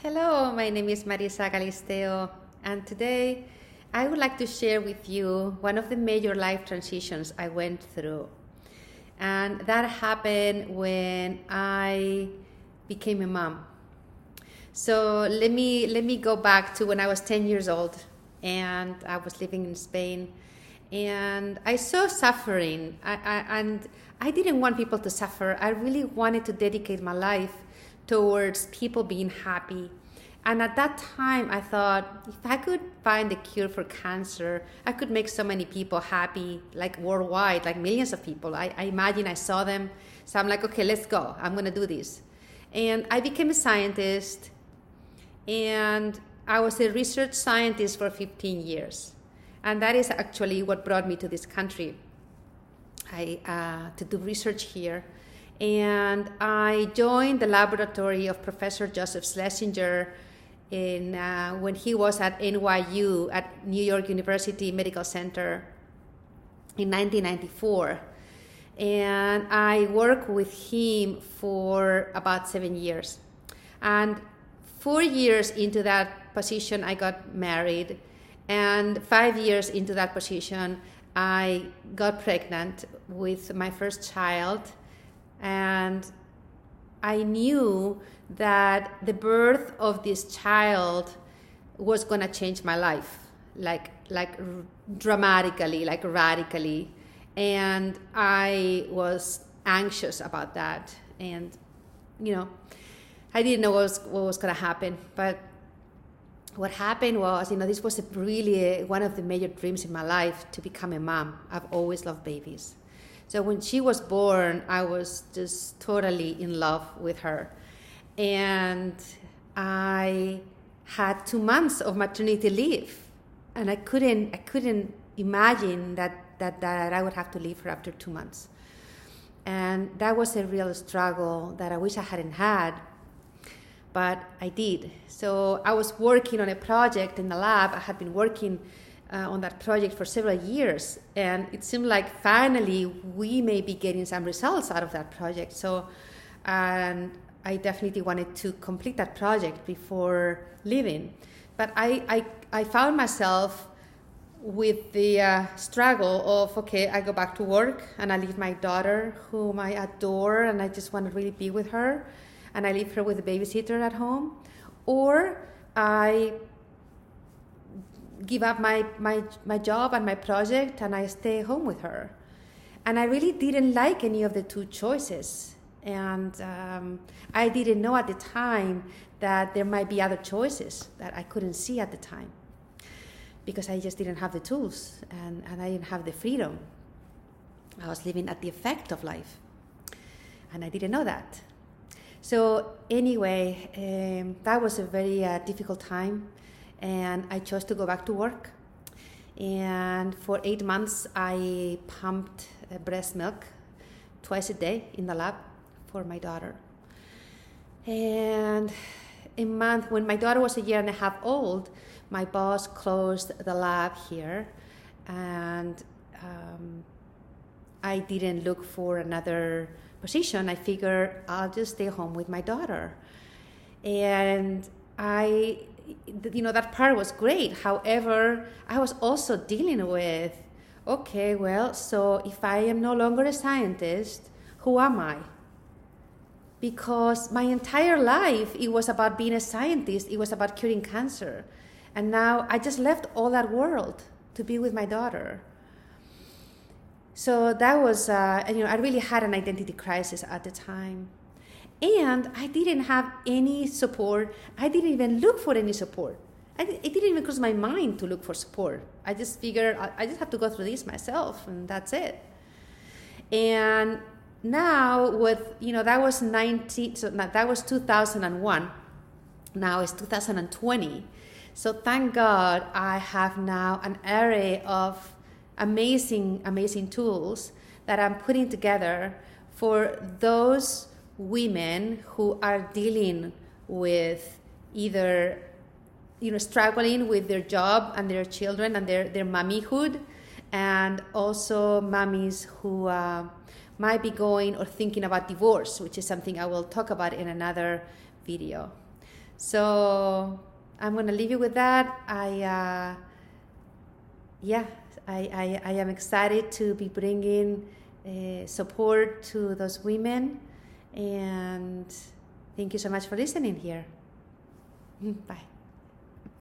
Hello, my name is Marisa Galisteo, and today I would like to share with you one of the major life transitions I went through. And that happened when I became a mom. So let me go back to when I was 10 years old and I was living in Spain, and I saw suffering. And I didn't want people to suffer. I really wanted to dedicate my life towards people being happy. And at that time, I thought, if I could find a cure for cancer, I could make so many people happy, like worldwide, like millions of people. I imagine I saw them. So I'm like, okay, let's go. I'm going to do this. And I became a scientist, and I was a research scientist for 15 years. And that is actually what brought me to this country, to do research here. And I joined the laboratory of Professor Joseph Schlesinger when he was at NYU, at New York University Medical Center, in 1994. And I worked with him for about 7 years. And 4 years into that position, I got married. And 5 years into that position, I got pregnant with my first child. And I knew that the birth of this child was going to change my life, like dramatically, like radically. And I was anxious about that. And, I didn't know what was going to happen. But what happened was, this was really one of the major dreams in my life, to become a mom. I've always loved babies. So when she was born, I was just totally in love with her. And I had 2 months of maternity leave. And I couldn't imagine that I would have to leave her after 2 months. And that was a real struggle that I wish I hadn't had, but I did. So I was working on a project in the lab. I had been working on that project for several years, and it seemed like finally we may be getting some results out of that project. So, and I definitely wanted to complete that project before leaving. But I found myself with the struggle of, okay, I go back to work and I leave my daughter, whom I adore, and I just want to really be with her, and I leave her with a babysitter at home, or I give up my job and my project and I stay home with her. And I really didn't like any of the two choices. And I didn't know at the time that there might be other choices that I couldn't see at the time, because I just didn't have the tools and I didn't have the freedom. I was living at the effect of life, and I didn't know that. So anyway, that was a very difficult time. And I chose to go back to work. And for 8 months, I pumped breast milk twice a day in the lab for my daughter. And when my daughter was 1.5 years old, my boss closed the lab here. And I didn't look for another position. I figured I'll just stay home with my daughter. And that part was great. However, I was also dealing with, okay, well, so if I am no longer a scientist, who am I? Because my entire life, it was about being a scientist. It was about curing cancer. And now I just left all that world to be with my daughter. So that was, I really had an identity crisis at the time. And I didn't have any support. I didn't even look for any support. It didn't even cross my mind to look for support. I just figured I just have to go through this myself, and that's it. And now that was 2001. Now it's 2020. So thank God I have now an array of amazing tools that I'm putting together for those women who are dealing with either struggling with their job and their children and their mommyhood, and also mommies who might be going or thinking about divorce, which is something I will talk about in another video. So I'm going to leave you with that. I am excited to be bringing support to those women, and thank you so much for listening here. Bye.